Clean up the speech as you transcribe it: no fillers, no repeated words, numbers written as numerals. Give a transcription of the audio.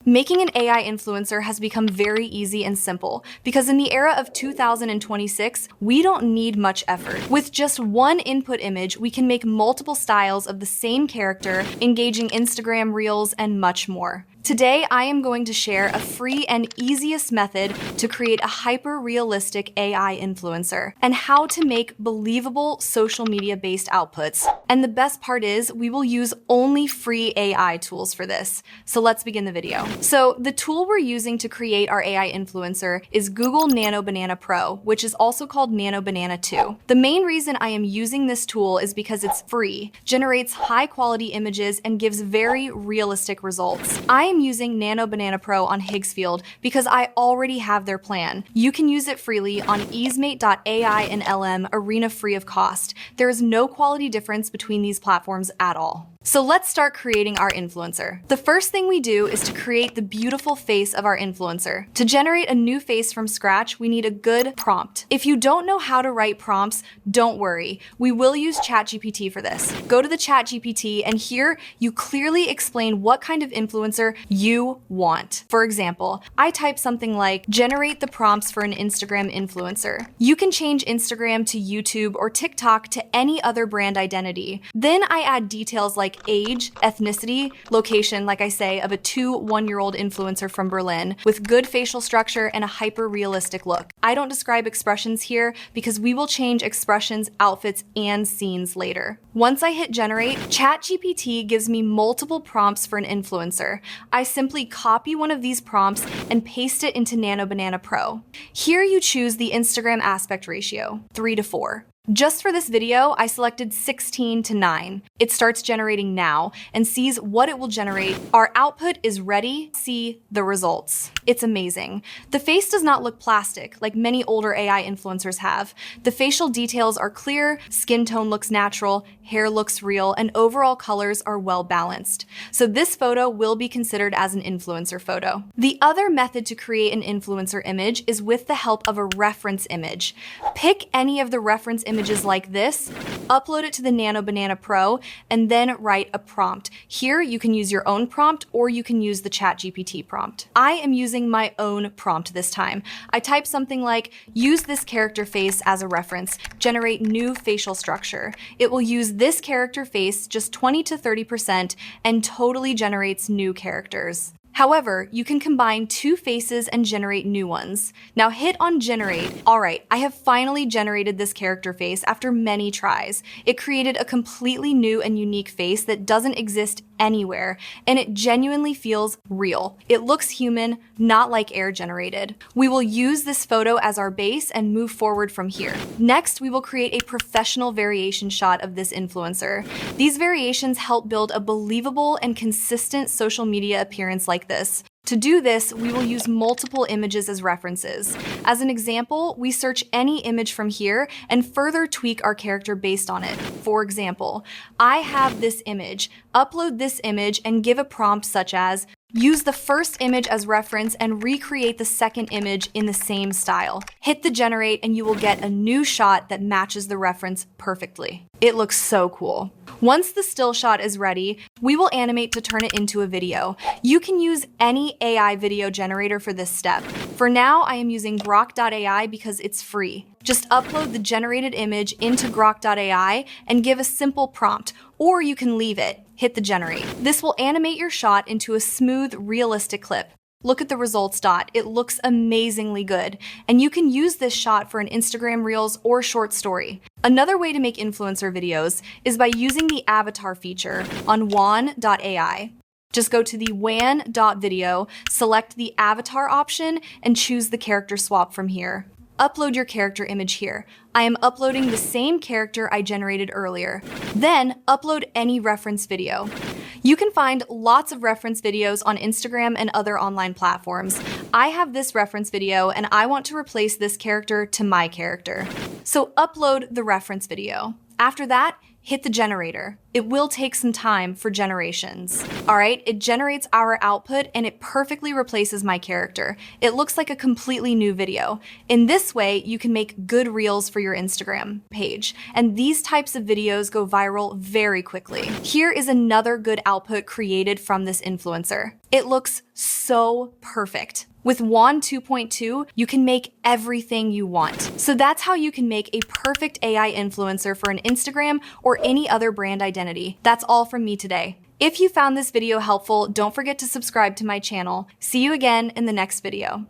Making an AI influencer has become very easy and simple because in the era of 2026, we don't need much effort. With just one input image, we can make multiple styles of the same character, engaging Instagram Reels, and much more. Today, I am going to share a free and easiest method to create a hyper-realistic AI influencer and how to make believable social media-based outputs. And the best part is, we will use only free AI tools for this. So let's begin the video. So the tool we're using to create our AI influencer is Google Nano Banana Pro, which is also called Nano Banana 2. The main reason I am using this tool is because it's free, generates high-quality images, and gives very realistic results. I am using Nano Banana Pro on Higgsfield because I already have their plan. You can use it freely on easemate.ai and LM Arena free of cost. There is no quality difference between these platforms at all. So let's start creating our influencer. The first thing we do is to create the beautiful face of our influencer. To generate a new face from scratch, we need a good prompt. If you don't know how to write prompts, don't worry. We will use ChatGPT for this. Go to the ChatGPT and here you clearly explain what kind of influencer you want. For example, I type something like, generate the prompts for an Instagram influencer. You can change Instagram to YouTube or TikTok to any other brand identity. Then I add details like age, ethnicity, location, like I say, of a 1-year-old influencer from Berlin with good facial structure and a hyper-realistic look. I don't describe expressions here because we will change expressions, outfits, and scenes later. Once I hit generate, ChatGPT gives me multiple prompts for an influencer. I simply copy one of these prompts and paste it into Nano Banana Pro. Here you choose the Instagram aspect ratio, 3:4. Just for this video, I selected 16:9. It starts generating now and sees what it will generate. Our output is ready. See the results. It's amazing. The face does not look plastic like many older AI influencers have. The facial details are clear, skin tone looks natural, hair looks real, and overall colors are well balanced. So this photo will be considered as an influencer photo. The other method to create an influencer image is with the help of a reference image. Pick any of the reference images like this, upload it to the Nano Banana Pro, and then write a prompt. Here you can use your own prompt or you can use the ChatGPT prompt. I am using my own prompt this time. I type something like, use this character face as a reference, generate new facial structure. It will use this character face just 20 to 30% and totally generates new characters. However, you can combine two faces and generate new ones. Now hit on generate. All right, I have finally generated this character face after many tries. It created a completely new and unique face that doesn't exist anywhere, and it genuinely feels real. It looks human, not like air generated. We will use this photo as our base and move forward from here. Next, we will create a professional variation shot of this influencer. These variations help build a believable and consistent social media appearance like this. To do this, we will use multiple images as references. As an example, we search any image from here and further tweak our character based on it. For example, I have this image. Upload this image and give a prompt such as, use the first image as reference and recreate the second image in the same style. Hit the generate and you will get a new shot that matches the reference perfectly. It looks so cool. Once the still shot is ready, we will animate to turn it into a video. You can use any AI video generator for this step. For now, I am using Grok.ai because it's free. Just upload the generated image into Grok.ai and give a simple prompt, or you can leave it. Hit the generate. This will animate your shot into a smooth, realistic clip. Look at the results dot. It looks amazingly good. And you can use this shot for an Instagram Reels or short story. Another way to make influencer videos is by using the avatar feature on wan.ai. Just go to the wan.video, select the avatar option, and choose the character swap from here. Upload your character image here. I am uploading the same character I generated earlier. Then upload any reference video. You can find lots of reference videos on Instagram and other online platforms. I have this reference video and I want to replace this character to my character. So upload the reference video. After that, hit the generator. It will take some time for generations. All right, it generates our output and it perfectly replaces my character. It looks like a completely new video. In this way, you can make good reels for your Instagram page. And these types of videos go viral very quickly. Here is another good output created from this influencer. It looks so perfect. With Wand 2.2, you can make everything you want. So that's how you can make a perfect AI influencer for an Instagram or any other brand identity. That's all from me today. If you found this video helpful, don't forget to subscribe to my channel. See you again in the next video.